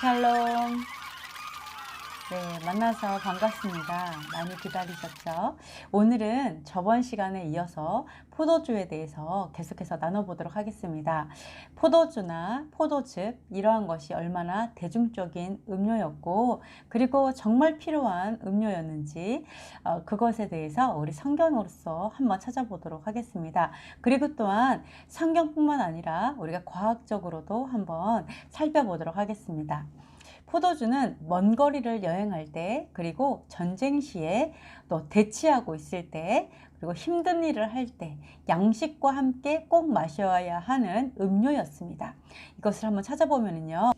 샬롬. 네, 만나서 반갑습니다. 많이 기다리셨죠? 오늘은 저번 시간에 이어서 포도주에 대해서 계속해서 나눠보도록 하겠습니다. 포도주나 포도즙, 이러한 것이 얼마나 대중적인 음료였고, 그리고 정말 필요한 음료였는지, 그것에 대해서 우리 성경으로서 한번 찾아보도록 하겠습니다. 그리고 또한 성경뿐만 아니라 우리가 과학적으로도 한번 살펴보도록 하겠습니다. 포도주는 먼 거리를 여행할 때, 그리고 전쟁 시에, 또 대치하고 있을 때, 그리고 힘든 일을 할 때 양식과 함께 꼭 마셔야 하는 음료였습니다. 이것을 한번 찾아보면요,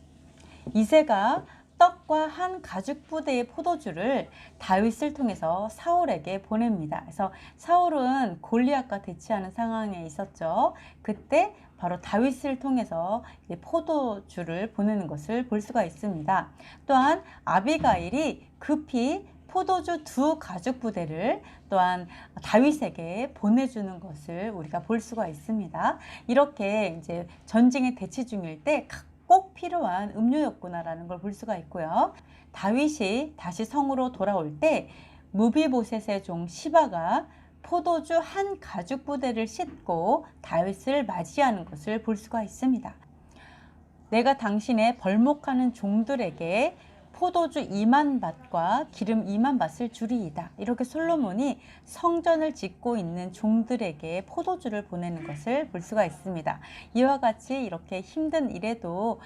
이새가 떡과 한 가죽 부대의 포도주를 다윗을 통해서 사울에게 보냅니다. 그래서 사울은 골리앗과 대치하는 상황에 있었죠. 그때 바로 다윗을 통해서 포도주를 보내는 것을 볼 수가 있습니다. 또한 아비가일이 급히 포도주 2가죽 부대를 또한 다윗에게 보내주는 것을 우리가 볼 수가 있습니다. 이렇게 이제 전쟁에 대치 중일 때 꼭 필요한 음료였구나라는 걸 볼 수가 있고요. 다윗이 다시 성으로 돌아올 때 무비보셋의 종 시바가 포도주 한 가죽 부대를 싣고 다윗을 맞이하는 것을 볼 수가 있습니다. 내가 당신의 벌목하는 종들에게 포도주 2만 밭과 기름 2만 밭을 주리이다. 이렇게 솔로몬이 성전을 짓고 있는 종들에게 포도주를 보내는 것을 볼 수가 있습니다. 이와 같이 이렇게 힘든 일에도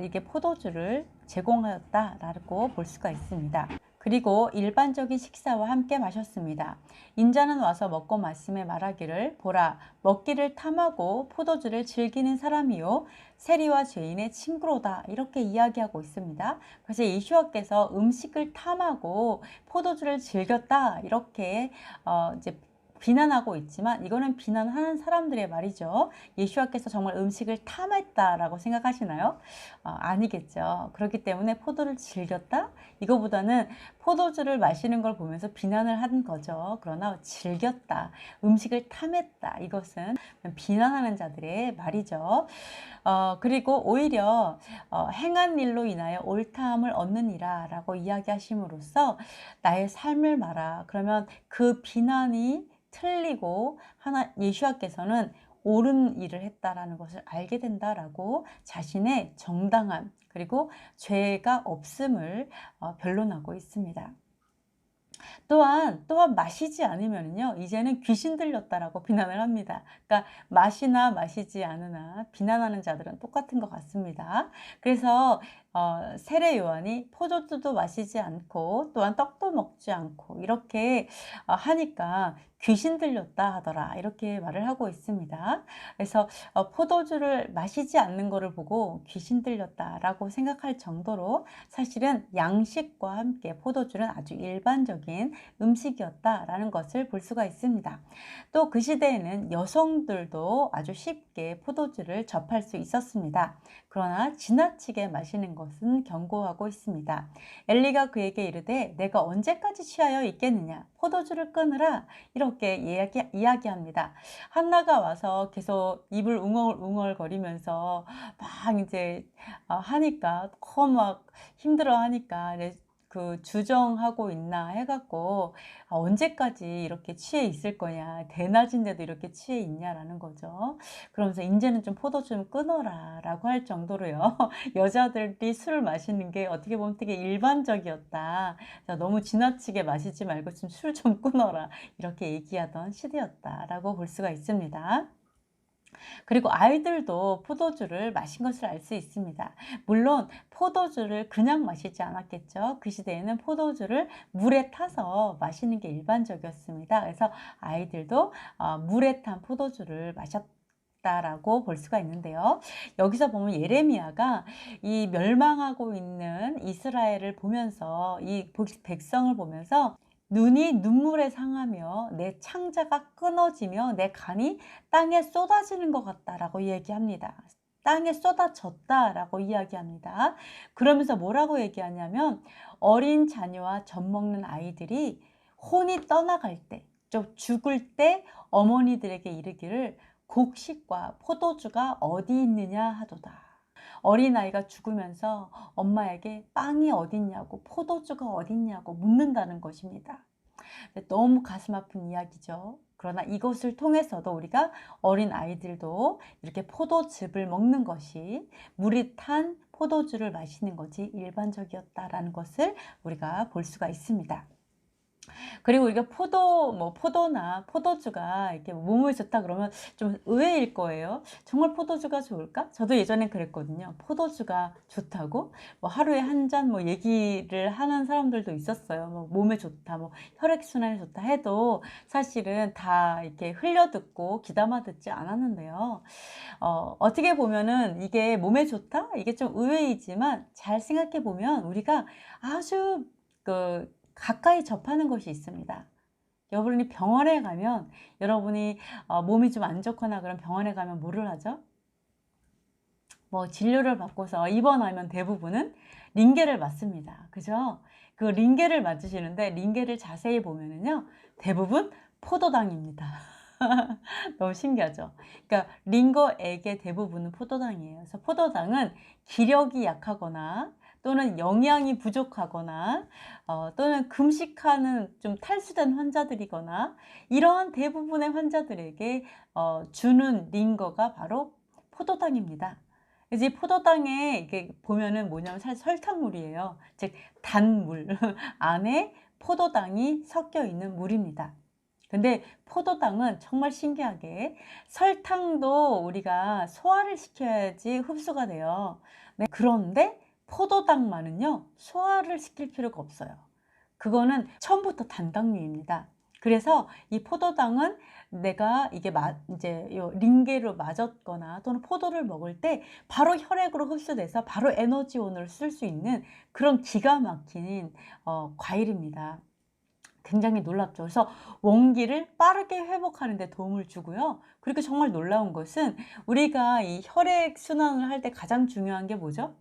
이게 포도주를 제공하였다라고 볼 수가 있습니다. 그리고 일반적인 식사와 함께 마셨습니다. 인자는 와서 먹고 마시며 말하기를, 보라, 먹기를 탐하고 포도주를 즐기는 사람이요 세리와 죄인의 친구로다, 이렇게 이야기하고 있습니다. 그래서 예수와께서 음식을 탐하고 포도주를 즐겼다, 이렇게 이제 비난하고 있지만, 이거는 비난하는 사람들의 말이죠. 예수와께서 정말 음식을 탐했다라고 생각하시나요? 아니겠죠. 그렇기 때문에 포도를 즐겼다? 이거보다는 포도주를 마시는 걸 보면서 비난을 한 거죠. 그러나 즐겼다, 음식을 탐했다, 이것은 비난하는 자들의 말이죠. 그리고 오히려 행한 일로 인하여 옳다함을 얻느니라 라고 이야기하심으로써 나의 삶을 말하, 그러면 그 비난이 틀리고 예수와께서는 옳은 일을 했다라는 것을 알게 된다라고 자신의 정당함, 그리고 죄가 없음을 변론하고 있습니다. 또한 마시지 않으면요, 이제는 귀신 들렸다라고 비난을 합니다. 그러니까 마시나 마시지 않으나 비난하는 자들은 똑같은 것 같습니다. 그래서 세례 요한이 포도주도 마시지 않고 또한 떡도 먹지 않고 이렇게 하니까 귀신 들렸다 하더라, 이렇게 말을 하고 있습니다. 그래서 포도주를 마시지 않는 것을 보고 귀신 들렸다라고 생각할 정도로 사실은 양식과 함께 포도주는 아주 일반적인 음식이었다라는 것을 볼 수가 있습니다. 또 그 시대에는 여성들도 아주 쉽게 포도주를 접할 수 있었습니다. 그러나 지나치게 마시는 것은 경고하고 있습니다. 엘리가 그에게 이르되 내가 언제까지 취하여 있겠느냐, 포도주를 끊으라, 이렇게 이야기합니다. 한나가 와서 계속 입을 웅얼웅얼 거리면서 막 이제 하니까 막 힘들어 하니까 그 주정하고 있나 해갖고 언제까지 이렇게 취해 있을 거냐, 대낮인데도 이렇게 취해 있냐라는 거죠. 그러면서 이제는 좀 포도 좀 끊어라 라고 할 정도로요, 여자들이 술을 마시는 게 어떻게 보면 되게 일반적이었다, 너무 지나치게 마시지 말고 좀 술 좀 끊어라, 이렇게 얘기하던 시대였다라고 볼 수가 있습니다. 그리고 아이들도 포도주를 마신 것을 알 수 있습니다. 물론 포도주를 그냥 마시지 않았겠죠. 그 시대에는 포도주를 물에 타서 마시는 게 일반적이었습니다. 그래서 아이들도 물에 탄 포도주를 마셨다라고 볼 수가 있는데요. 여기서 보면 예레미야가 이 멸망하고 있는 이스라엘을 보면서, 이 백성을 보면서 눈이 눈물에 상하며 내 창자가 끊어지며 내 간이 땅에 쏟아지는 것 같다라고 얘기합니다. 땅에 쏟아졌다라고 이야기합니다. 그러면서 뭐라고 얘기하냐면, 어린 자녀와 젖 먹는 아이들이 혼이 떠나갈 때, 좀 죽을 때 어머니들에게 이르기를 곡식과 포도주가 어디 있느냐 하도다. 어린아이가 죽으면서 엄마에게 빵이 어딨냐고, 포도주가 어딨냐고 묻는다는 것입니다. 너무 가슴 아픈 이야기죠. 그러나 이것을 통해서도 우리가 어린 아이들도 이렇게 포도즙을 먹는 것이, 물이 탄 포도주를 마시는 것이 일반적이었다라는 것을 우리가 볼 수가 있습니다. 그리고 우리가 포도나 포도주가 이렇게 몸에 좋다 그러면 좀 의외일 거예요. 정말 포도주가 좋을까? 저도 예전엔 그랬거든요. 포도주가 좋다고 하루에 한 잔 얘기를 하는 사람들도 있었어요. 몸에 좋다, 혈액순환에 좋다 해도 사실은 다 이렇게 흘려듣고 귀담아 듣지 않았는데요. 어떻게 보면은 이게 몸에 좋다? 이게 좀 의외이지만 잘 생각해 보면 우리가 아주 가까이 접하는 것이 있습니다. 여러분이 병원에 가면, 여러분이 몸이 좀 안 좋거나 그런 병원에 가면 뭐를 하죠? 진료를 받고서 입원하면 대부분은 링겔을 맞습니다. 그죠? 그 링겔을 맞으시는데, 링겔을 자세히 보면은요, 대부분 포도당입니다. 너무 신기하죠? 그러니까 링거액의 대부분은 포도당이에요. 그래서 포도당은 기력이 약하거나 또는 영양이 부족하거나 또는 금식하는 좀 탈수된 환자들이거나 이러한 대부분의 환자들에게 주는 링거가 바로 포도당입니다. 이제 포도당에 이게 보면은 뭐냐면 사실 설탕물이에요. 즉 단물 안에 포도당이 섞여 있는 물입니다. 근데 포도당은 정말 신기하게 설탕도 우리가 소화를 시켜야지 흡수가 돼요. 네, 그런데 포도당만은요, 소화를 시킬 필요가 없어요. 그거는 처음부터 단당류입니다. 그래서 이 포도당은 내가 이게 이제 링게로 맞았거나 또는 포도를 먹을 때 바로 혈액으로 흡수돼서 바로 에너지원을 쓸 수 있는 그런 기가 막힌 과일입니다. 굉장히 놀랍죠. 그래서 원기를 빠르게 회복하는 데 도움을 주고요. 그리고 정말 놀라운 것은 우리가 이 혈액 순환을 할 때 가장 중요한 게 뭐죠?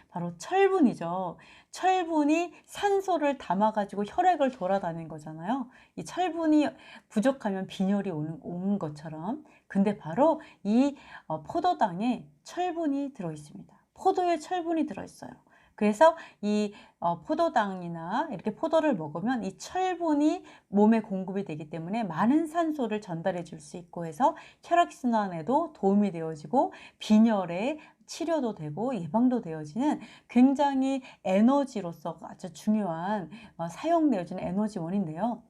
바로 철분이죠. 철분이 산소를 담아가지고 혈액을 돌아다니는 거잖아요. 이 철분이 부족하면 빈혈이 오는 것처럼. 근데 바로 이 포도당에 철분이 들어있습니다. 포도에 철분이 들어있어요. 그래서 이 포도당이나 이렇게 포도를 먹으면 이 철분이 몸에 공급이 되기 때문에 많은 산소를 전달해 줄 수 있고 해서 혈액순환에도 도움이 되어지고 빈혈에 치료도 되고 예방도 되어지는 굉장히 에너지로서 아주 중요한 사용되어지는 에너지원인데요.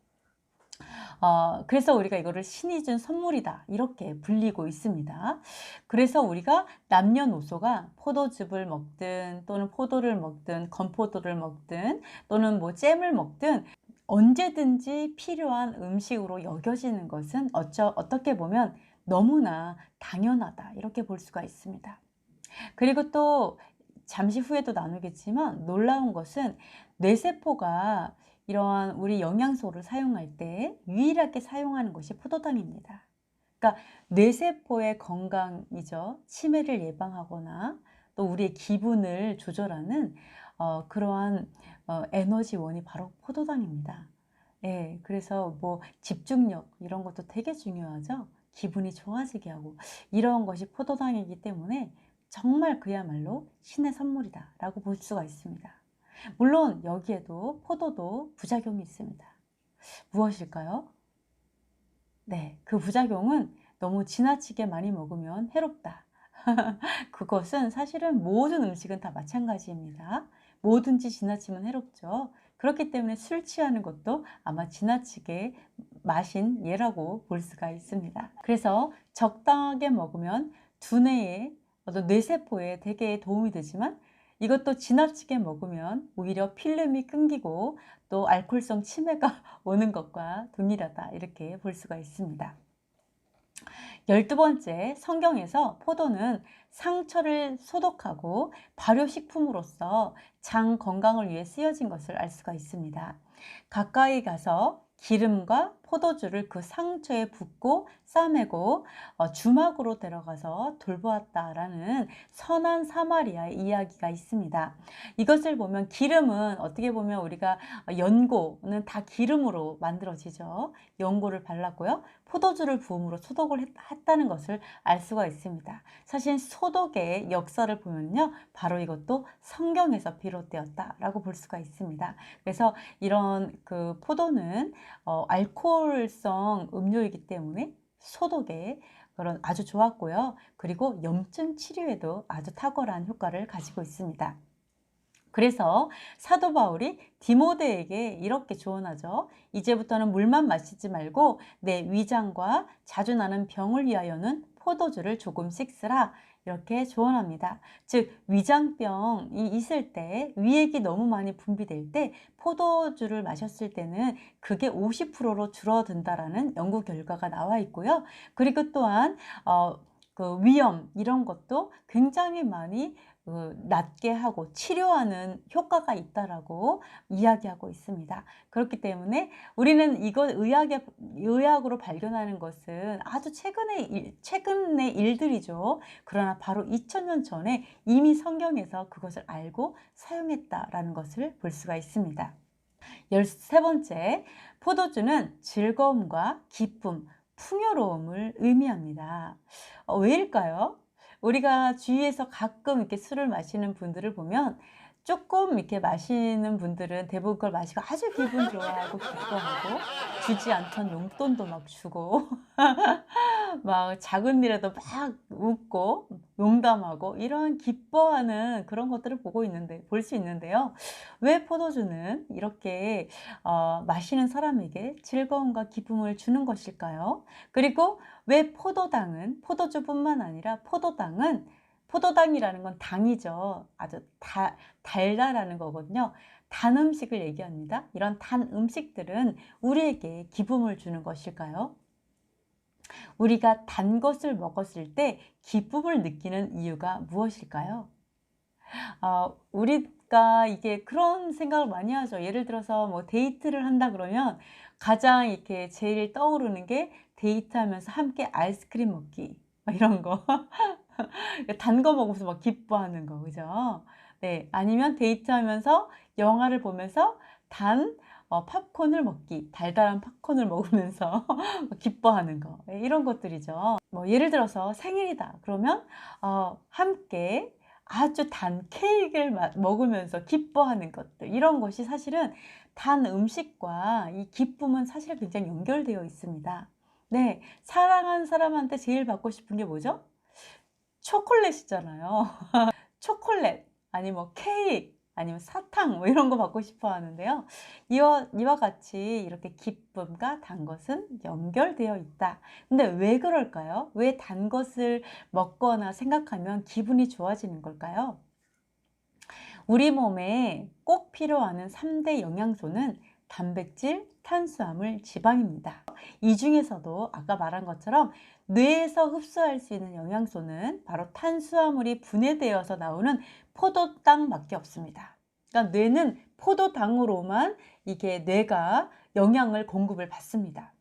그래서 우리가 이거를 신이 준 선물이다 이렇게 불리고 있습니다. 그래서 우리가 남녀노소가 포도즙을 먹든 또는 포도를 먹든 건포도를 먹든 또는 잼을 먹든 언제든지 필요한 음식으로 여겨지는 것은 어떻게 보면 너무나 당연하다 이렇게 볼 수가 있습니다. 그리고 또 잠시 후에도 나누겠지만 놀라운 것은 뇌세포가 이러한 우리 영양소를 사용할 때 유일하게 사용하는 것이 포도당입니다. 그러니까 뇌세포의 건강이죠. 치매를 예방하거나 또 우리의 기분을 조절하는 그러한 에너지원이 바로 포도당입니다. 예, 그래서 집중력 이런 것도 되게 중요하죠. 기분이 좋아지게 하고 이런 것이 포도당이기 때문에 정말 그야말로 신의 선물이다 라고 볼 수가 있습니다. 물론 여기에도 포도도 부작용이 있습니다. 무엇일까요? 네, 그 부작용은 너무 지나치게 많이 먹으면 해롭다. 그것은 사실은 모든 음식은 다 마찬가지입니다. 뭐든지 지나치면 해롭죠. 그렇기 때문에 술 취하는 것도 아마 지나치게 마신 예라고 볼 수가 있습니다. 그래서 적당하게 먹으면 두뇌의 뇌세포에 되게 도움이 되지만 이것도 지나치게 먹으면 오히려 필름이 끊기고 또 알코올성 치매가 오는 것과 동일하다 이렇게 볼 수가 있습니다. 12번째, 성경에서 포도는 상처를 소독하고 발효식품으로서 장 건강을 위해 쓰여진 것을 알 수가 있습니다. 가까이 가서 기름과 포도주를 그 상처에 붓고 싸매고 주막으로 데려가서 돌보았다라는 선한 사마리아의 이야기가 있습니다. 이것을 보면 기름은 어떻게 보면 우리가 연고는 다 기름으로 만들어지죠. 연고를 발랐고요. 포도주를 부음으로 소독을 했다는 것을 알 수가 있습니다. 사실 소독의 역사를 보면요. 바로 이것도 성경에서 비롯되었다라고 볼 수가 있습니다. 그래서 이런 그 포도는 알코올성 음료이기 때문에 소독에 그런 아주 좋았고요. 그리고 염증 치료에도 아주 탁월한 효과를 가지고 있습니다. 그래서 사도 바울이 디모데에게 이렇게 조언하죠. 이제부터는 물만 마시지 말고 내 위장과 자주 나는 병을 위하여는 포도주를 조금씩 쓰라. 이렇게 조언합니다. 즉 위장병이 있을 때 위액이 너무 많이 분비될 때 포도주를 마셨을 때는 그게 50%로 줄어든다라는 연구 결과가 나와 있고요. 그리고 또한 그 위염 이런 것도 굉장히 많이 낫게 하고 치료하는 효과가 있다라고 이야기하고 있습니다. 그렇기 때문에 우리는 이걸 의학으로 발견하는 것은 아주 최근의 일들이죠. 그러나 바로 2000년 전에 이미 성경에서 그것을 알고 사용했다라는 것을 볼 수가 있습니다. 13번째, 포도주는 즐거움과 기쁨, 풍요로움을 의미합니다. 왜일까요? 우리가 주위에서 가끔 이렇게 술을 마시는 분들을 보면 조금 이렇게 마시는 분들은 대부분 그걸 마시고 아주 기분 좋아하고 기뻐하고 주지 않던 용돈도 막 주고 막 작은 일에도 막 웃고 농담하고 이런 기뻐하는 그런 것들을 볼 수 있는데요. 왜 포도주는 이렇게 마시는 사람에게 즐거움과 기쁨을 주는 것일까요? 그리고 왜 포도주뿐만 아니라 포도당이라는 건 당이죠. 아주 달달하는 거거든요. 단 음식을 얘기합니다. 이런 단 음식들은 우리에게 기쁨을 주는 것일까요? 우리가 단 것을 먹었을 때 기쁨을 느끼는 이유가 무엇일까요? 우리가 이게 그런 생각을 많이 하죠. 예를 들어서 뭐 데이트를 한다 그러면 가장 이렇게 제일 떠오르는 게 데이트하면서 함께 아이스크림 먹기 이런 거. 단 거 먹으면서 막 기뻐하는 거, 그죠? 네, 아니면 데이트하면서 영화를 보면서 팝콘을 먹기, 달달한 팝콘을 먹으면서 기뻐하는 거, 네, 이런 것들이죠. 뭐 예를 들어서 생일이다 그러면 함께 아주 단 케이크를 먹으면서 기뻐하는 것들, 이런 것이 사실은 단 음식과 이 기쁨은 사실 굉장히 연결되어 있습니다. 네, 사랑한 사람한테 제일 받고 싶은 게 뭐죠? 초콜릿이잖아요. 초콜릿 아니면 뭐 케이크 아니면 사탕 뭐 이런 거 받고 싶어 하는데요. 이와 같이 이렇게 기쁨과 단 것은 연결되어 있다. 근데 왜 그럴까요? 왜 단 것을 먹거나 생각하면 기분이 좋아지는 걸까요? 우리 몸에 꼭 필요한 3대 영양소는 단백질, 탄수화물, 지방입니다. 이 중에서도 아까 말한 것처럼 뇌에서 흡수할 수 있는 영양소는 바로 탄수화물이 분해되어서 나오는 포도당밖에 없습니다. 그러니까 뇌는 포도당으로만 이게 뇌가 영양을 공급을 받습니다.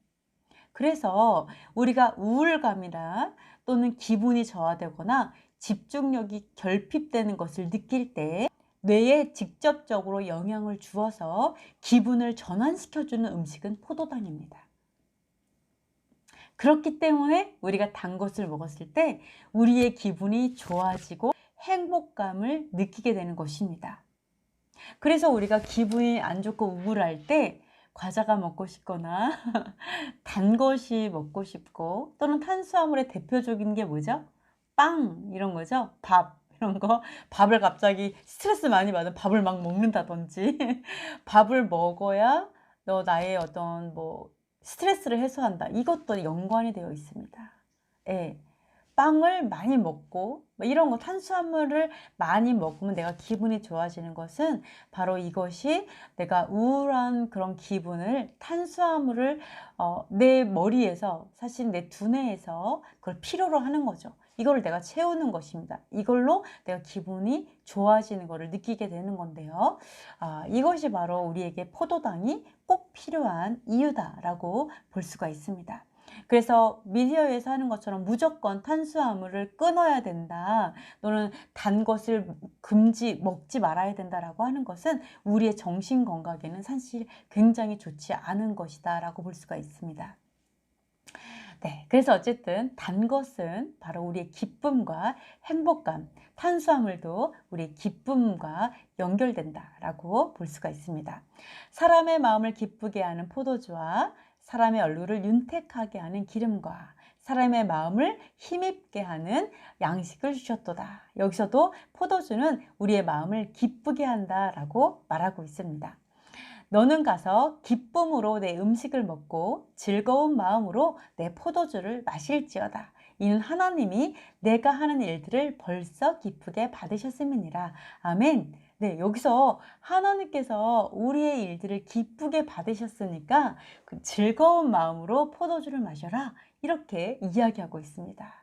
그래서 우리가 우울감이나 또는 기분이 저하되거나 집중력이 결핍되는 것을 느낄 때 뇌에 직접적으로 영향을 주어서 기분을 전환시켜주는 음식은 포도당입니다. 그렇기 때문에 우리가 단 것을 먹었을 때 우리의 기분이 좋아지고 행복감을 느끼게 되는 것입니다. 그래서 우리가 기분이 안 좋고 우울할 때 과자가 먹고 싶거나 단 것이 먹고 싶고, 또는 탄수화물의 대표적인 게 뭐죠? 빵 이런 거죠. 밥 이런 거. 밥을 갑자기 스트레스 많이 받으면 밥을 막 먹는다든지 밥을 먹어야 나의 어떤 뭐 스트레스를 해소한다, 이것도 연관이 되어 있습니다. 예. 빵을 많이 먹고 이런 거, 탄수화물을 많이 먹으면 내가 기분이 좋아지는 것은 바로 이것이 내가 우울한 그런 기분을, 탄수화물을 내 머리에서, 사실 내 두뇌에서 그걸 필요로 하는 거죠. 이거를 내가 채우는 것입니다. 이걸로 내가 기분이 좋아지는 것을 느끼게 되는 건데요. 이것이 바로 우리에게 포도당이 꼭 필요한 이유다라고 볼 수가 있습니다. 그래서 미디어에서 하는 것처럼 무조건 탄수화물을 끊어야 된다, 또는 단 것을 먹지 말아야 된다라고 하는 것은 우리의 정신 건강에는 사실 굉장히 좋지 않은 것이다 라고 볼 수가 있습니다. 네, 그래서 어쨌든 단 것은 바로 우리의 기쁨과 행복감, 탄수화물도 우리의 기쁨과 연결된다라고 볼 수가 있습니다. 사람의 마음을 기쁘게 하는 포도주와 사람의 얼굴을 윤택하게 하는 기름과 사람의 마음을 힘입게 하는 양식을 주셨도다. 여기서도 포도주는 우리의 마음을 기쁘게 한다라고 말하고 있습니다. 너는 가서 기쁨으로 내 음식을 먹고 즐거운 마음으로 내 포도주를 마실지어다. 이는 하나님이 내가 하는 일들을 벌써 기쁘게 받으셨음이니라. 아멘. 네, 여기서 하나님께서 우리의 일들을 기쁘게 받으셨으니까 그 즐거운 마음으로 포도주를 마셔라, 이렇게 이야기하고 있습니다.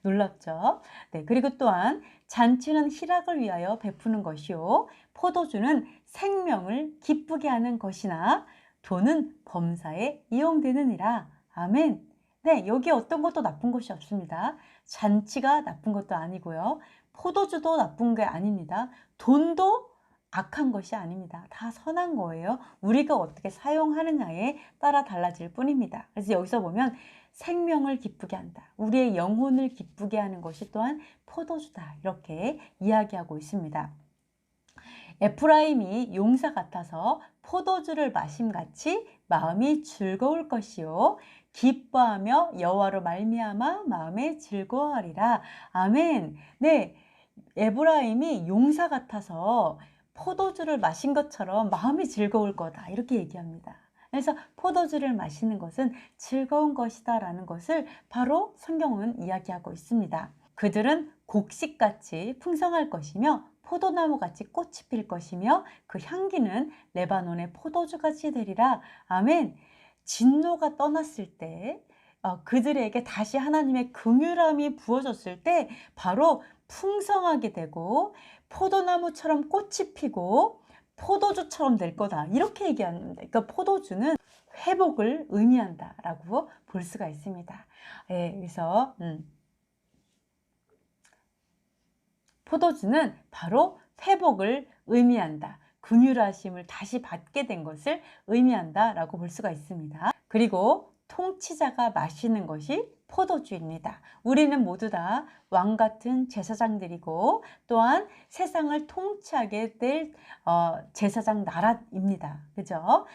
놀랍죠? 네, 그리고 또한 잔치는 희락을 위하여 베푸는 것이요 포도주는 생명을 기쁘게 하는 것이나 돈은 범사에 이용되느니라. 아멘. 네, 여기 어떤 것도 나쁜 것이 없습니다. 잔치가 나쁜 것도 아니고요, 포도주도 나쁜 게 아닙니다. 돈도 악한 것이 아닙니다. 다 선한 거예요. 우리가 어떻게 사용하느냐에 따라 달라질 뿐입니다. 그래서 여기서 보면 생명을 기쁘게 한다, 우리의 영혼을 기쁘게 하는 것이 또한 포도주다, 이렇게 이야기하고 있습니다. 에프라임이 용사 같아서 포도주를 마심같이 마음이 즐거울 것이요 기뻐하며 여호와로 말미암아 마음에 즐거워하리라. 아멘. 네, 에브라임이 용사 같아서 포도주를 마신 것처럼 마음이 즐거울 거다, 이렇게 얘기합니다. 그래서 포도주를 마시는 것은 즐거운 것이다 라는 것을 바로 성경은 이야기하고 있습니다. 그들은 곡식같이 풍성할 것이며 포도나무같이 꽃이 필 것이며 그 향기는 레바논의 포도주같이 되리라. 아멘. 진노가 떠났을 때, 그들에게 다시 하나님의 긍휼함이 부어졌을 때 바로 풍성하게 되고 포도나무처럼 꽃이 피고 포도주처럼 될 거다, 이렇게 얘기합니다. 그러니까 포도주는 회복을 의미한다라고 볼 수가 있습니다. 예, 그래서 포도주는 바로 회복을 의미한다, 긍휼하심을 다시 받게 된 것을 의미한다라고 볼 수가 있습니다. 그리고 통치자가 마시는 것이 포도주입니다. 우리는 모두 다 왕같은 제사장들이고 또한 세상을 통치하게 될 제사장 나라입니다. 그죠?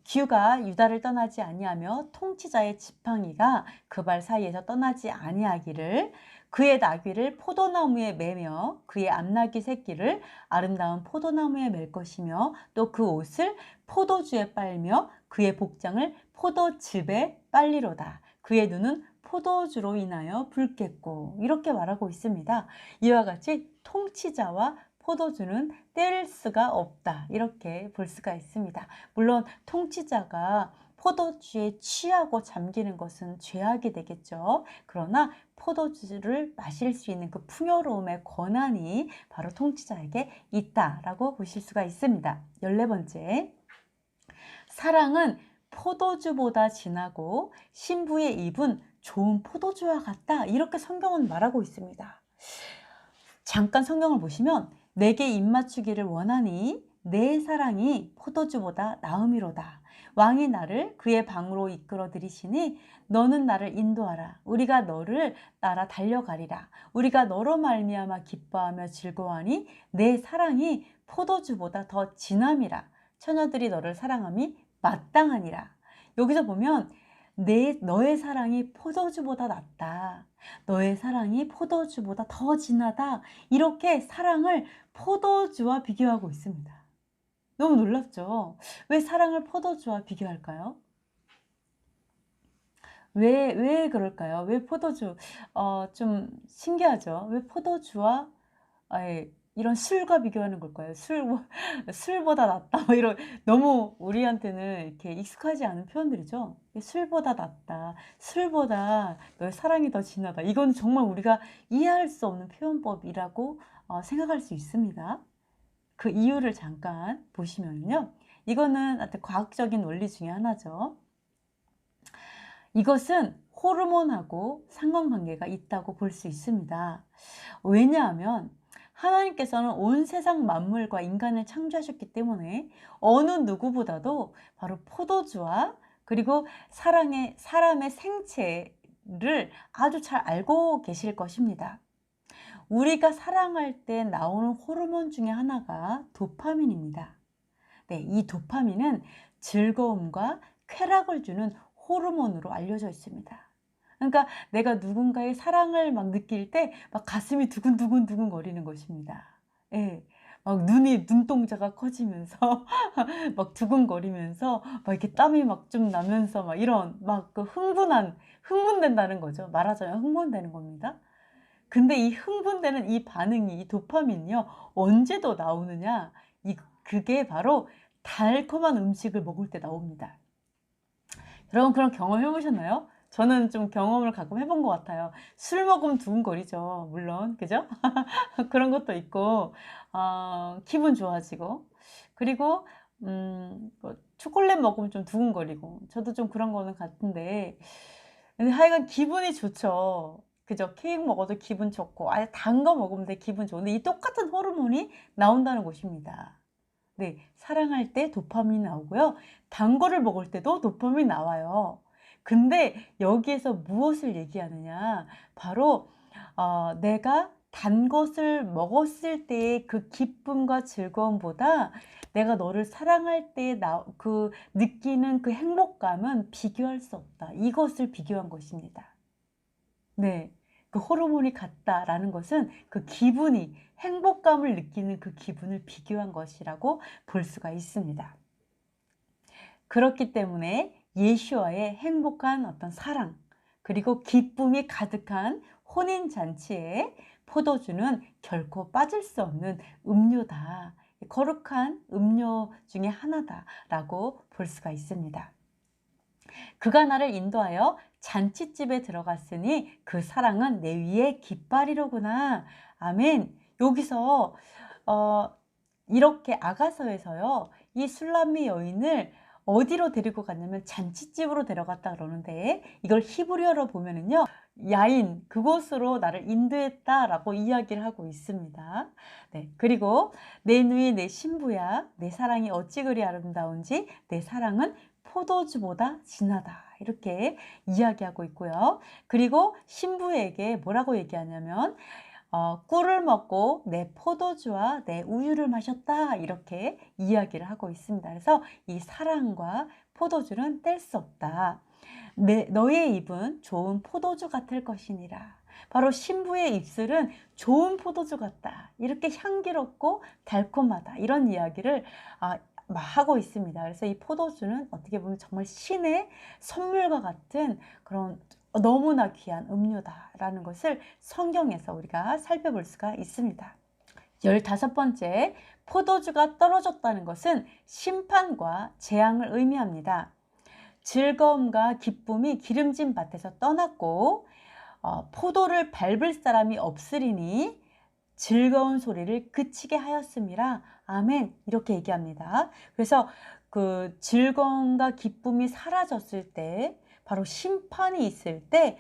규가 유다를 떠나지 아니하며 통치자의 지팡이가 그 발 사이에서 떠나지 아니하기를, 그의 나귀를 포도나무에 매며 그의 암나귀 새끼를 아름다운 포도나무에 맬 것이며 또 그 옷을 포도주에 빨며 그의 복장을 포도즙에 빨리로다. 그의 눈은 포도주로 인하여 붉겠고, 이렇게 말하고 있습니다. 이와 같이 통치자와 포도주는 뗄 수가 없다, 이렇게 볼 수가 있습니다. 물론 통치자가 포도주에 취하고 잠기는 것은 죄악이 되겠죠. 그러나 포도주를 마실 수 있는 그 풍요로움의 권한이 바로 통치자에게 있다라고 보실 수가 있습니다. 14번째, 사랑은 포도주보다 진하고 신부의 입은 좋은 포도주와 같다, 이렇게 성경은 말하고 있습니다. 잠깐 성경을 보시면 내게 입맞추기를 원하니 내 사랑이 포도주보다 나음이로다. 왕이 나를 그의 방으로 이끌어 들이시니 너는 나를 인도하라. 우리가 너를 따라 달려가리라. 우리가 너로 말미암아 기뻐하며 즐거워하니 내 사랑이 포도주보다 더 진함이라. 처녀들이 너를 사랑함이 마땅하니라. 여기서 보면 너의 사랑이 포도주보다 낫다, 너의 사랑이 포도주보다 더 진하다, 이렇게 사랑을 포도주와 비교하고 있습니다. 너무 놀랍죠? 왜 사랑을 포도주와 비교할까요? 왜 그럴까요? 왜 포도주? 좀 신기하죠? 왜 포도주와 이런 술과 비교하는 걸까요? 술보다 낫다 뭐 이런 너무 우리한테는 이렇게 익숙하지 않은 표현들이죠. 술보다 낫다. 술보다 너의 사랑이 더 진하다. 이건 정말 우리가 이해할 수 없는 표현법이라고 생각할 수 있습니다. 그 이유를 잠깐 보시면요. 이거는 하여튼 과학적인 원리 중에 하나죠. 이것은 호르몬하고 상관관계가 있다고 볼 수 있습니다. 왜냐하면 하나님께서는 온 세상 만물과 인간을 창조하셨기 때문에 어느 누구보다도 바로 포도주와 그리고 사람의 생체를 아주 잘 알고 계실 것입니다. 우리가 사랑할 때 나오는 호르몬 중에 하나가 도파민입니다. 네, 이 도파민은 즐거움과 쾌락을 주는 호르몬으로 알려져 있습니다. 그러니까 내가 누군가의 사랑을 막 느낄 때 막 가슴이 두근두근 거리는 것입니다. 예. 막 눈동자가 커지면서 막 두근거리면서 막 이렇게 땀이 막 좀 나면서 막 이런 막 그 흥분된다는 거죠. 말하자면 흥분되는 겁니다. 근데 이 흥분되는 이 반응이 이 도파민이요. 언제 더 나오느냐? 그게 바로 달콤한 음식을 먹을 때 나옵니다. 여러분 그런 경험 해보셨나요? 저는 좀 경험을 가끔 해본 것 같아요. 술 먹으면 두근거리죠. 물론 그죠? 그런 것도 있고 기분 좋아지고 그리고 뭐 초콜릿 먹으면 좀 두근거리고 저도 좀 그런 거는 같은데 근데 하여간 기분이 좋죠. 그죠? 케이크 먹어도 기분 좋고 아예 단 거 먹으면 기분 좋은데 이 똑같은 호르몬이 나온다는 것입니다. 네, 사랑할 때 도파민이 나오고요. 단 거를 먹을 때도 도파민이 나와요. 근데 여기에서 무엇을 얘기하느냐? 바로 내가 단 것을 먹었을 때의 그 기쁨과 즐거움보다 내가 너를 사랑할 때 느끼는 그 행복감은 비교할 수 없다. 이것을 비교한 것입니다. 네. 그 호르몬이 같다라는 것은 그 기분이 행복감을 느끼는 그 기분을 비교한 것이라고 볼 수가 있습니다. 그렇기 때문에 예수와의 행복한 어떤 사랑 그리고 기쁨이 가득한 혼인잔치에 포도주는 결코 빠질 수 없는 음료다. 거룩한 음료 중에 하나다라고 볼 수가 있습니다. 그가 나를 인도하여 잔치집에 들어갔으니 그 사랑은 내 위에 깃발이로구나. 아멘. 여기서 이렇게 아가서에서요. 이 술람미 여인을 어디로 데리고 갔냐면 잔치집으로 데려갔다 그러는데 이걸 히브리어로 보면은요. 야인 그곳으로 나를 인도했다라고 이야기를 하고 있습니다. 네, 그리고 내 누이 내 신부야 내 사랑이 어찌 그리 아름다운지 내 사랑은 포도주보다 진하다 이렇게 이야기하고 있고요. 그리고 신부에게 뭐라고 얘기하냐면 꿀을 먹고 내 포도주와 내 우유를 마셨다 이렇게 이야기를 하고 있습니다. 그래서 이 사랑과 포도주는 뗄 수 없다. 너의 입은 좋은 포도주 같을 것이니라. 바로 신부의 입술은 좋은 포도주 같다. 이렇게 향기롭고 달콤하다. 이런 이야기를 하고 있습니다. 그래서 이 포도주는 어떻게 보면 정말 신의 선물과 같은 그런 너무나 귀한 음료다라는 것을 성경에서 우리가 살펴볼 수가 있습니다. 15번째, 포도주가 떨어졌다는 것은 심판과 재앙을 의미합니다. 즐거움과 기쁨이 기름진 밭에서 떠났고 포도를 밟을 사람이 없으리니 즐거운 소리를 그치게 하였음이라. 아멘. 이렇게 얘기합니다. 그래서 그 즐거움과 기쁨이 사라졌을 때 바로 심판이 있을 때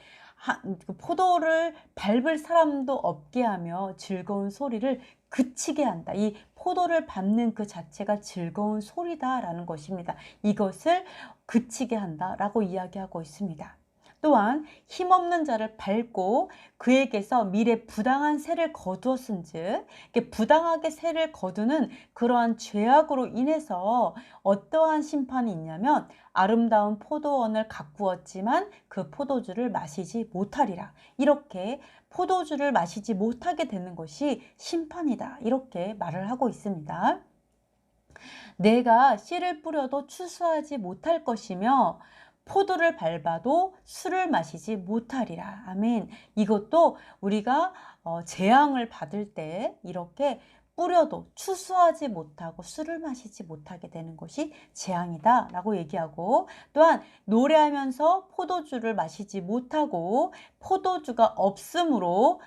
포도를 밟을 사람도 없게 하며 즐거운 소리를 그치게 한다. 이 포도를 밟는 그 자체가 즐거운 소리다라는 것입니다. 이것을 그치게 한다라고 이야기하고 있습니다. 또한 힘없는 자를 밟고 그에게서 미래 부당한 세를 거두었은즉 부당하게 세를 거두는 그러한 죄악으로 인해서 어떠한 심판이 있냐면 아름다운 포도원을 가꾸었지만 그 포도주를 마시지 못하리라. 이렇게 포도주를 마시지 못하게 되는 것이 심판이다. 이렇게 말을 하고 있습니다. 내가 씨를 뿌려도 추수하지 못할 것이며 포도를 밟아도 술을 마시지 못하리라. 아멘. 이것도 우리가 재앙을 받을 때 이렇게 뿌려도 추수하지 못하고 술을 마시지 못하게 되는 것이 재앙이다 라고 얘기하고, 또한 노래하면서 포도주를 마시지 못하고 포도주가 없으므로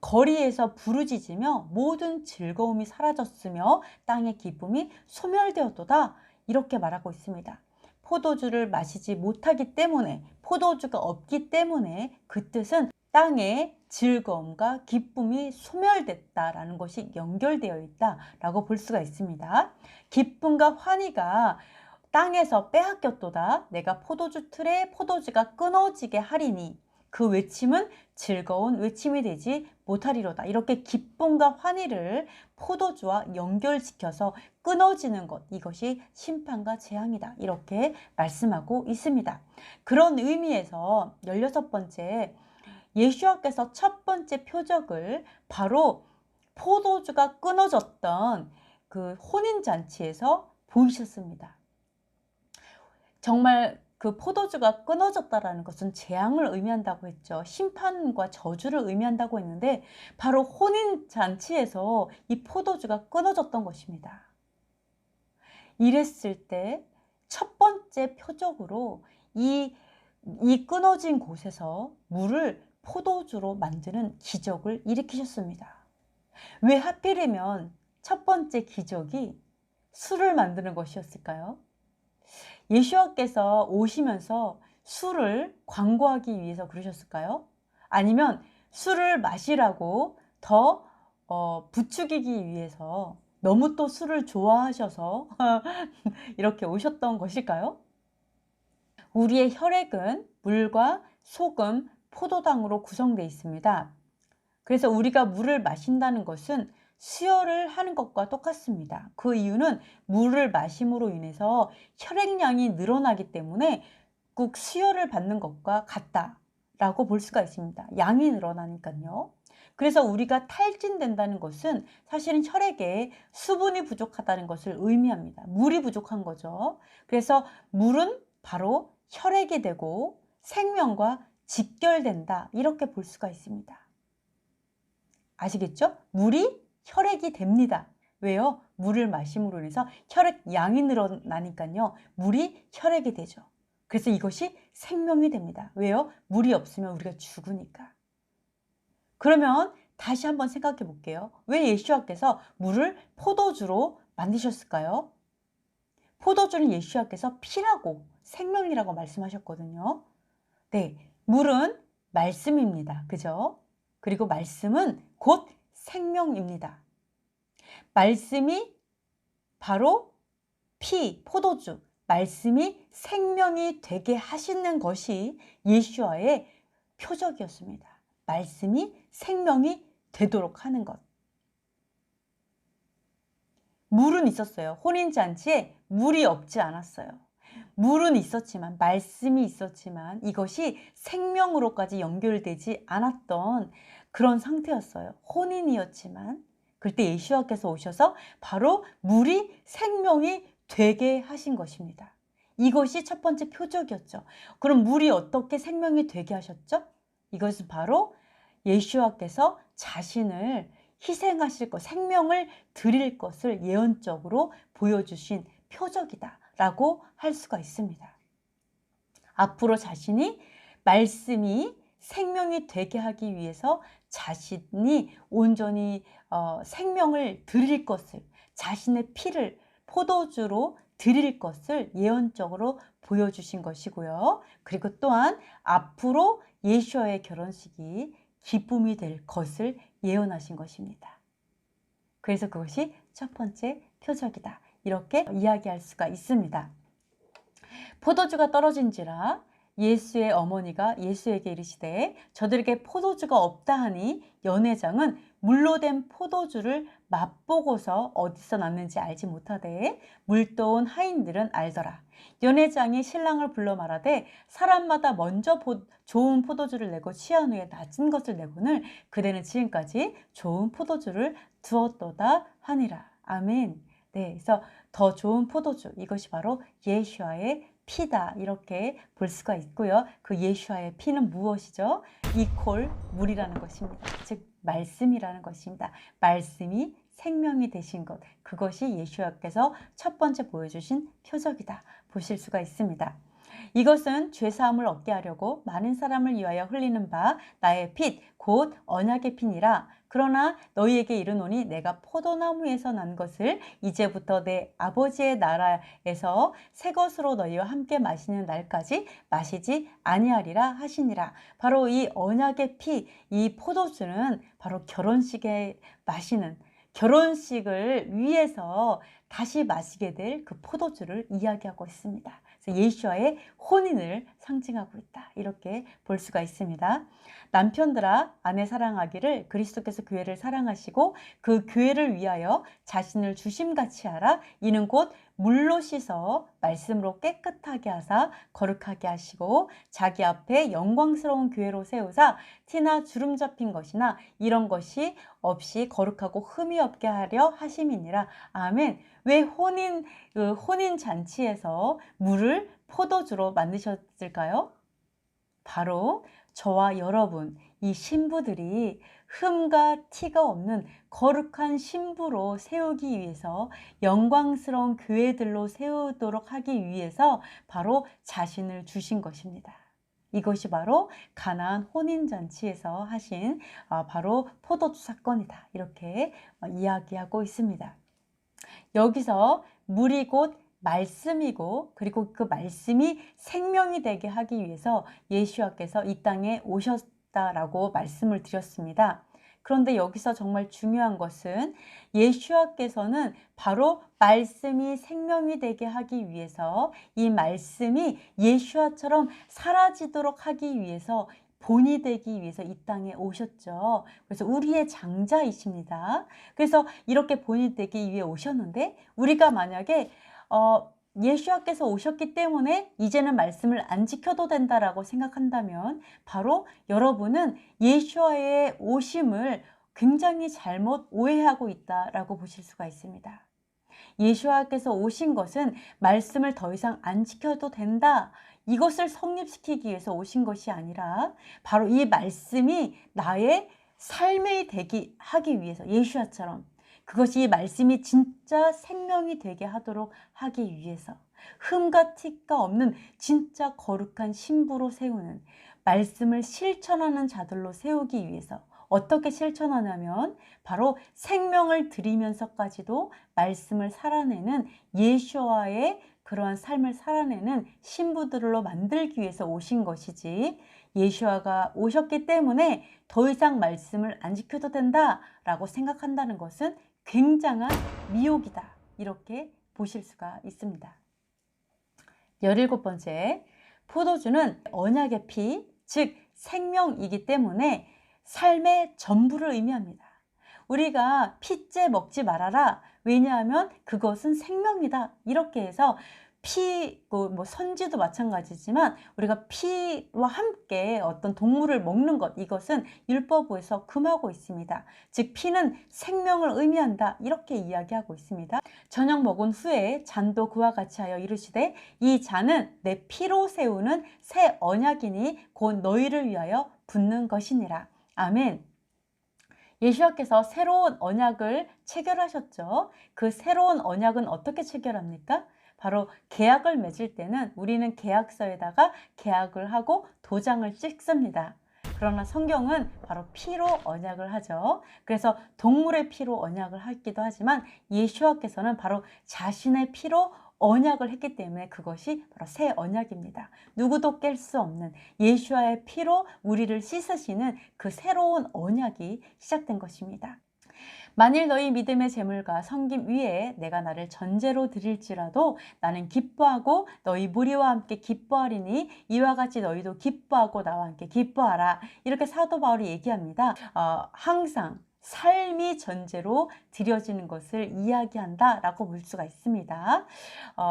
거리에서 부르짖으며 모든 즐거움이 사라졌으며 땅의 기쁨이 소멸되었도다, 이렇게 말하고 있습니다. 포도주를 마시지 못하기 때문에, 포도주가 없기 때문에 그 뜻은 땅의 즐거움과 기쁨이 소멸됐다라는 것이 연결되어 있다라고 볼 수가 있습니다. 기쁨과 환희가 땅에서 빼앗겼도다. 내가 포도주 틀에 포도주가 끊어지게 하리니 그 외침은 즐거운 외침이 되지 못하리로다. 이렇게 기쁨과 환희를 포도주와 연결시켜서 끊어지는 것, 이것이 심판과 재앙이다, 이렇게 말씀하고 있습니다. 그런 의미에서 16번째, 예수와께서 첫 번째 표적을 바로 포도주가 끊어졌던 그 혼인잔치에서 보이셨습니다. 정말 그 포도주가 끊어졌다라는 것은 재앙을 의미한다고 했죠. 심판과 저주를 의미한다고 했는데 바로 혼인잔치에서 이 포도주가 끊어졌던 것입니다. 이랬을 때 첫 번째 표적으로 이 끊어진 곳에서 물을 포도주로 만드는 기적을 일으키셨습니다. 왜 하필이면 첫 번째 기적이 술을 만드는 것이었을까요? 예수와께서 오시면서 술을 광고하기 위해서 그러셨을까요? 아니면 술을 마시라고 더 부추기기 위해서 너무 또 술을 좋아하셔서 이렇게 오셨던 것일까요? 우리의 혈액은 물과 소금, 포도당으로 구성되어 있습니다. 그래서 우리가 물을 마신다는 것은 수혈을 하는 것과 똑같습니다. 그 이유는 물을 마심으로 인해서 혈액량이 늘어나기 때문에 꼭 수혈을 받는 것과 같다라고 볼 수가 있습니다. 양이 늘어나니까요. 그래서 우리가 탈진된다는 것은 사실은 혈액에 수분이 부족하다는 것을 의미합니다. 물이 부족한 거죠. 그래서 물은 바로 혈액이 되고 생명과 직결된다, 이렇게 볼 수가 있습니다. 아시겠죠? 물이 혈액이 됩니다. 왜요? 물을 마심으로 인해서 혈액 양이 늘어나니까요. 물이 혈액이 되죠. 그래서 이것이 생명이 됩니다. 왜요? 물이 없으면 우리가 죽으니까. 그러면 다시 한번 생각해 볼게요. 왜 예수와께서 물을 포도주로 만드셨을까요? 포도주는 예수와께서 피라고, 생명이라고 말씀하셨거든요. 네, 물은 말씀입니다. 그죠? 그리고 말씀은 곧 생명입니다. 말씀이 바로 피, 포도주, 말씀이 생명이 되게 하시는 것이 예수와의 표적이었습니다. 말씀이 생명이 되도록 하는 것. 물은 있었어요. 혼인잔치에 물이 없지 않았어요. 물은 있었지만, 말씀이 있었지만 이것이 생명으로까지 연결되지 않았던 그런 상태였어요. 혼인이었지만 그때 예수와께서 오셔서 바로 물이 생명이 되게 하신 것입니다. 이것이 첫 번째 표적이었죠. 그럼 물이 어떻게 생명이 되게 하셨죠? 이것은 바로 예수와께서 자신을 희생하실 것, 생명을 드릴 것을 예언적으로 보여주신 표적이다 라고 할 수가 있습니다. 앞으로 자신이 말씀이 생명이 되게 하기 위해서 자신이 온전히 생명을 드릴 것을, 자신의 피를 포도주로 드릴 것을 예언적으로 보여주신 것이고요. 그리고 또한 앞으로 예수와의 결혼식이 기쁨이 될 것을 예언하신 것입니다. 그래서 그것이 첫 번째 표적이다, 이렇게 이야기할 수가 있습니다. 포도주가 떨어진지라 예수의 어머니가 예수에게 이르시되 저들에게 포도주가 없다 하니 연회장은 물로 된 포도주를 맛보고서 어디서 났는지 알지 못하되 물떠온 하인들은 알더라. 연회장이 신랑을 불러 말하되 사람마다 먼저 좋은 포도주를 내고 취한 후에 낮은 것을 내고는 그대는 지금까지 좋은 포도주를 두었도다 하니라. 아멘. 네, 그래서 더 좋은 포도주, 이것이 바로 예수와의 피다, 이렇게 볼 수가 있고요. 그 예수와의 피는 무엇이죠? 이퀄 물이라는 것입니다. 즉 말씀이라는 것입니다. 말씀이 생명이 되신 것, 그것이 예수와께서 첫 번째 보여주신 표적이다 보실 수가 있습니다. 이것은 죄사함을 얻게 하려고 많은 사람을 위하여 흘리는 바 나의 핏 곧 언약의 피니라. 그러나 너희에게 이르노니 내가 포도나무에서 난 것을 이제부터 내 아버지의 나라에서 새 것으로 너희와 함께 마시는 날까지 마시지 아니하리라 하시니라. 바로 이 언약의 피, 이 포도주는 바로 결혼식에 마시는, 결혼식을 위해서 다시 마시게 될 그 포도주를 이야기하고 있습니다. 그래서 예수와의 혼인을 상징하고 있다, 이렇게 볼 수가 있습니다. 남편들아 아내 사랑하기를 그리스도께서 교회를 사랑하시고 그 교회를 위하여 자신을 주심같이 하라. 이는 곧 물로 씻어 말씀으로 깨끗하게 하사 거룩하게 하시고 자기 앞에 영광스러운 교회로 세우사 티나 주름 잡힌 것이나 이런 것이 없이 거룩하고 흠이 없게 하려 하심이니라. 아멘. 왜 혼인 잔치에서 물을 포도주로 만드셨을까요? 바로 저와 여러분, 이 신부들이 흠과 티가 없는 거룩한 신부로 세우기 위해서, 영광스러운 교회들로 세우도록 하기 위해서 바로 자신을 주신 것입니다. 이것이 바로 가나안 혼인잔치에서 하신 바로 포도주 사건이다, 이렇게 이야기하고 있습니다. 여기서 물이 곧 말씀이고, 그리고 그 말씀이 생명이 되게 하기 위해서 예수와께서 이 땅에 오셨다라고 말씀을 드렸습니다. 그런데 여기서 정말 중요한 것은 예수와께서는 바로 말씀이 생명이 되게 하기 위해서, 이 말씀이 예수와처럼 사라지도록 하기 위해서, 본이 되기 위해서 이 땅에 오셨죠. 그래서 우리의 장자이십니다. 그래서 이렇게 본이 되기 위해 오셨는데, 우리가 만약에 예수와께서 오셨기 때문에 이제는 말씀을 안 지켜도 된다라고 생각한다면 바로 여러분은 예수와의 오심을 굉장히 잘못 오해하고 있다라고 보실 수가 있습니다. 예수와께서 오신 것은 말씀을 더 이상 안 지켜도 된다, 이것을 성립시키기 위해서 오신 것이 아니라 바로 이 말씀이 나의 삶이 되게 하기 위해서, 예수와처럼 그것이 이 말씀이 진짜 생명이 되게 하도록 하기 위해서, 흠과 티가 없는 진짜 거룩한 신부로 세우는, 말씀을 실천하는 자들로 세우기 위해서. 어떻게 실천하냐면 바로 생명을 드리면서까지도 말씀을 살아내는, 예수와의 그러한 삶을 살아내는 신부들로 만들기 위해서 오신 것이지, 예수와가 오셨기 때문에 더 이상 말씀을 안 지켜도 된다라고 생각한다는 것은 굉장한 미혹이다, 이렇게 보실 수가 있습니다. 17번째, 포도주는 언약의 피, 즉 생명이기 때문에 삶의 전부를 의미합니다. 우리가 피째 먹지 말아라, 왜냐하면 그것은 생명이다, 이렇게 해서 피, 선지도 마찬가지지만 우리가 피와 함께 어떤 동물을 먹는 것, 이것은 율법에서 금하고 있습니다. 즉 피는 생명을 의미한다, 이렇게 이야기하고 있습니다. 저녁 먹은 후에 잔도 그와 같이 하여 이르시되 이 잔은 내 피로 세우는 새 언약이니 곧 너희를 위하여 붓는 것이니라. 아멘. 예수와께서 새로운 언약을 체결하셨죠. 그 새로운 언약은 어떻게 체결합니까? 바로 계약을 맺을 때는 우리는 계약서에다가 계약을 하고 도장을 찍습니다. 그러나 성경은 바로 피로 언약을 하죠. 그래서 동물의 피로 언약을 하기도 하지만 예수와께서는 바로 자신의 피로 언약을 했기 때문에 그것이 바로 새 언약입니다. 누구도 깰 수 없는 예수와의 피로 우리를 씻으시는 그 새로운 언약이 시작된 것입니다. 만일 너희 믿음의 제물과 섬김 위에 내가 나를 전제로 드릴지라도 나는 기뻐하고 너희 무리와 함께 기뻐하리니 이와 같이 너희도 기뻐하고 나와 함께 기뻐하라, 이렇게 사도 바울이 얘기합니다. 항상 삶이 전제로 드려지는 것을 이야기한다라고 볼 수가 있습니다.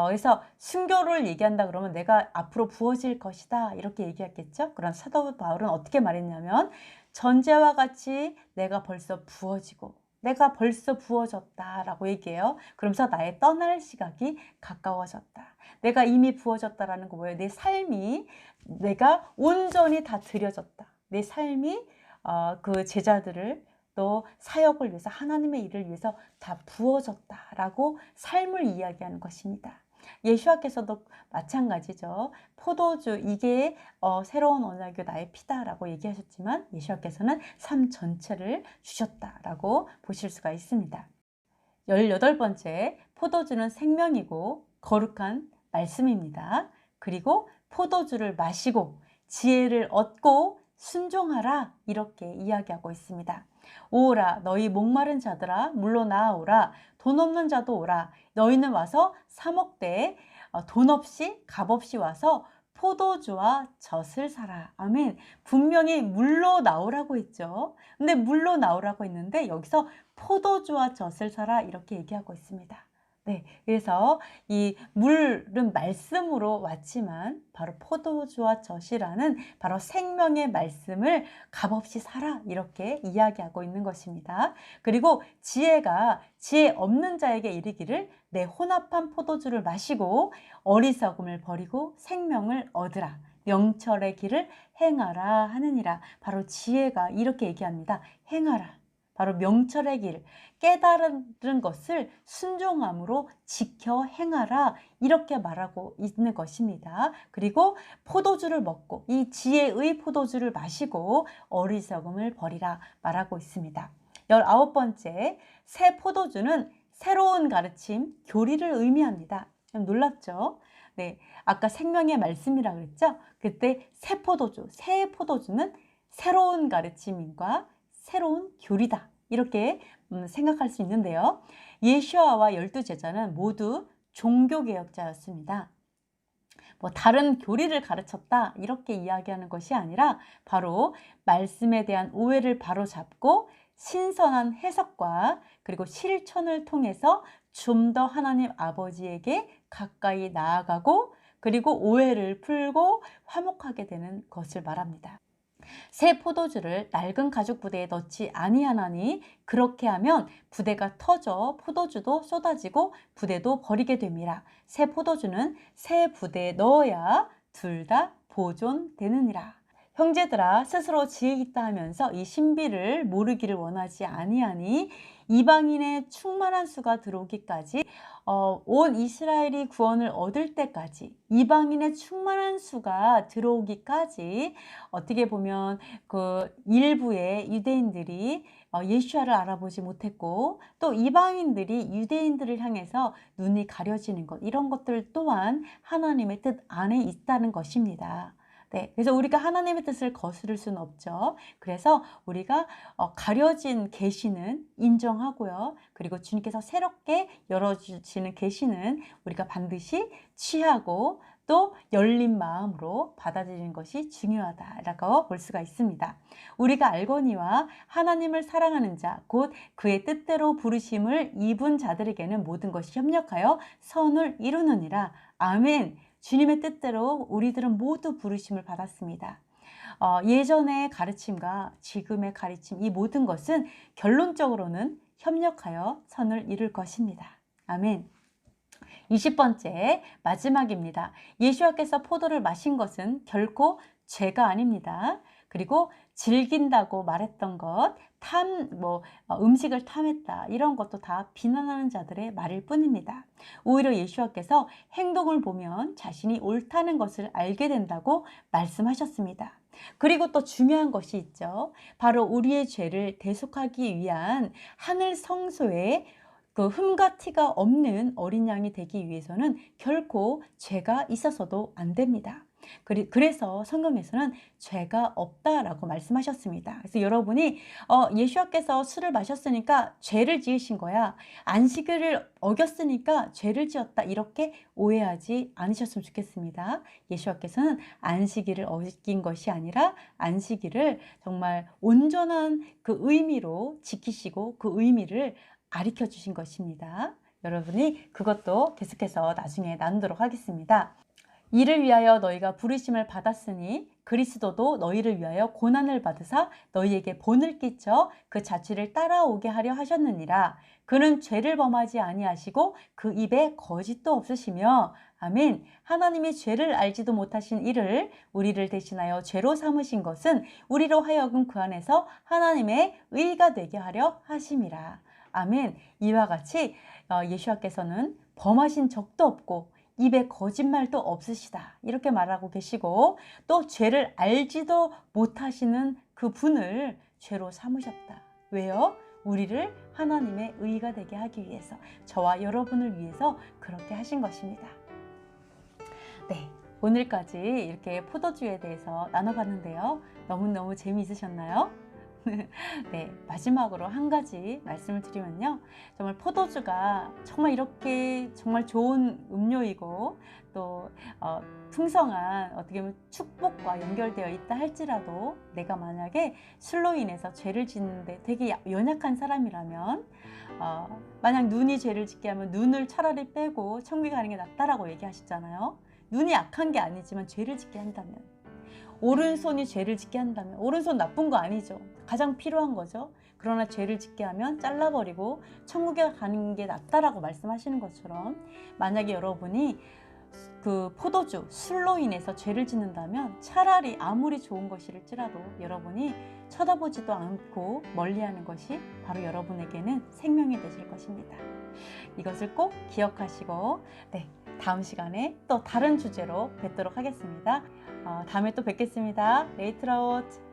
그래서 순교를 얘기한다 그러면 내가 앞으로 부어질 것이다, 이렇게 얘기했겠죠. 그런 사도 바울은 어떻게 말했냐면 전제와 같이 내가 벌써 부어지고 내가 벌써 부어졌다라고 얘기해요. 그러면서 나의 떠날 시각이 가까워졌다. 내가 이미 부어졌다라는 거 뭐예요? 내 삶이 내가 온전히 다 드려졌다. 내 삶이 그 제자들을 또 사역을 위해서 하나님의 일을 위해서 다 부어졌다라고 삶을 이야기하는 것입니다. 예수와께서도 마찬가지죠. 포도주 이게 새로운 언약이요 나의 피다라고 얘기하셨지만 예수와께서는 삶 전체를 주셨다라고 보실 수가 있습니다. 18번째, 포도주는 생명이고 거룩한 말씀입니다. 그리고 포도주를 마시고 지혜를 얻고 순종하라 이렇게 이야기하고 있습니다. 오라 너희 목마른 자들아 물로 나아오라 돈 없는 자도 오라 너희는 와서 사 먹되 돈 없이 값 없이 와서 포도주와 젖을 사라. 아멘. 분명히 물로 나오라고 했죠. 근데 물로 나오라고 했는데 여기서 포도주와 젖을 사라 이렇게 얘기하고 있습니다. 네, 그래서 이 물은 말씀으로 왔지만 바로 포도주와 젖이라는 바로 생명의 말씀을 값없이 사라 이렇게 이야기하고 있는 것입니다. 그리고 지혜가 지혜 없는 자에게 이르기를 내 혼합한 포도주를 마시고 어리석음을 버리고 생명을 얻으라. 명철의 길을 행하라 하느니라. 바로 지혜가 이렇게 얘기합니다. 행하라. 바로 명철의 길, 깨달은 것을 순종함으로 지켜 행하라 이렇게 말하고 있는 것입니다. 그리고 포도주를 먹고 이 지혜의 포도주를 마시고 어리석음을 버리라 말하고 있습니다. 19번째, 새 포도주는 새로운 가르침, 교리를 의미합니다. 좀 놀랍죠? 네, 아까 생명의 말씀이라 그랬죠? 그때 새 포도주는 새로운 가르침과 새로운 교리다 이렇게 생각할 수 있는데요. 예수와와 12제자는 모두 종교개혁자였습니다. 뭐 다른 교리를 가르쳤다 이렇게 이야기하는 것이 아니라 바로 말씀에 대한 오해를 바로잡고 신선한 해석과 그리고 실천을 통해서 좀 더 하나님 아버지에게 가까이 나아가고 그리고 오해를 풀고 화목하게 되는 것을 말합니다. 새 포도주를 낡은 가죽 부대에 넣지 아니하나니 그렇게 하면 부대가 터져 포도주도 쏟아지고 부대도 버리게 됨이라. 새 포도주는 새 부대에 넣어야 둘 다 보존되느니라. 형제들아 스스로 지혜 있다 하면서 이 신비를 모르기를 원하지 아니하니 이방인의 충만한 수가 들어오기까지 온 이스라엘이 구원을 얻을 때까지 이방인의 충만한 수가 들어오기까지 어떻게 보면 그 일부의 유대인들이 예수와를 알아보지 못했고 또 이방인들이 유대인들을 향해서 눈이 가려지는 것 이런 것들 또한 하나님의 뜻 안에 있다는 것입니다. 네, 그래서 우리가 하나님의 뜻을 거스를 수는 없죠. 그래서 우리가 가려진 계시는 인정하고요. 그리고 주님께서 새롭게 열어주시는 계시는 우리가 반드시 취하고 또 열린 마음으로 받아들이는 것이 중요하다라고 볼 수가 있습니다. 우리가 알거니와 하나님을 사랑하는 자, 곧 그의 뜻대로 부르심을 입은 자들에게는 모든 것이 협력하여 선을 이루느니라. 아멘. 주님의 뜻대로 우리들은 모두 부르심을 받았습니다. 예전의 가르침과 지금의 가르침 이 모든 것은 결론적으로는 협력하여 선을 이룰 것입니다. 아멘. 20번째 마지막입니다. 예수와께서 포도를 마신 것은 결코 죄가 아닙니다. 그리고 즐긴다고 말했던 것, 음식을 탐했다 이런 것도 다 비난하는 자들의 말일 뿐입니다. 오히려 예수와께서 행동을 보면 자신이 옳다는 것을 알게 된다고 말씀하셨습니다. 그리고 또 중요한 것이 있죠. 바로 우리의 죄를 대속하기 위한 하늘 성소에 그 흠과 티가 없는 어린 양이 되기 위해서는 결코 죄가 있어서도 안 됩니다. 그래서 성경에서는 죄가 없다라고 말씀하셨습니다. 그래서 여러분이 예수와께서 술을 마셨으니까 죄를 지으신 거야. 안식일을 어겼으니까 죄를 지었다. 이렇게 오해하지 않으셨으면 좋겠습니다. 예수와께서는 안식일을 어긴 것이 아니라 안식일을 정말 온전한 그 의미로 지키시고 그 의미를 가르쳐 주신 것입니다. 여러분이 그것도 계속해서 나중에 나누도록 하겠습니다. 이를 위하여 너희가 부르심을 받았으니 그리스도도 너희를 위하여 고난을 받으사 너희에게 본을 끼쳐 그 자취를 따라오게 하려 하셨느니라. 그는 죄를 범하지 아니하시고 그 입에 거짓도 없으시며 아멘. 하나님이 죄를 알지도 못하신 이를 우리를 대신하여 죄로 삼으신 것은 우리로 하여금 그 안에서 하나님의 의가 되게 하려 하심이라. 아멘. 이와 같이 예수와께서는 범하신 적도 없고 입에 거짓말도 없으시다 이렇게 말하고 계시고, 또 죄를 알지도 못하시는 그 분을 죄로 삼으셨다. 왜요? 우리를 하나님의 의가 되게 하기 위해서, 저와 여러분을 위해서 그렇게 하신 것입니다. 네, 오늘까지 이렇게 포도주에 대해서 나눠봤는데요. 너무너무 재미있으셨나요? 네, 마지막으로 한 가지 말씀을 드리면요. 정말 포도주가 정말 이렇게 정말 좋은 음료이고 또 풍성한 어떻게 보면 축복과 연결되어 있다 할지라도, 내가 만약에 술로 인해서 죄를 짓는데 되게 연약한 사람이라면, 만약 눈이 죄를 짓게 하면 눈을 차라리 빼고 천국에 가는 게 낫다라고 얘기하시잖아요. 눈이 악한 게 아니지만 죄를 짓게 한다면, 오른손이 죄를 짓게 한다면, 오른손 나쁜 거 아니죠. 가장 필요한 거죠. 그러나 죄를 짓게 하면 잘라버리고 천국에 가는 게 낫다라고 말씀하시는 것처럼, 만약에 여러분이 그 포도주, 술로 인해서 죄를 짓는다면 차라리 아무리 좋은 것일지라도 여러분이 쳐다보지도 않고 멀리하는 것이 바로 여러분에게는 생명이 되실 것입니다. 이것을 꼭 기억하시고, 네, 다음 시간에 또 다른 주제로 뵙도록 하겠습니다. 다음에 또 뵙겠습니다. 레이트라웃.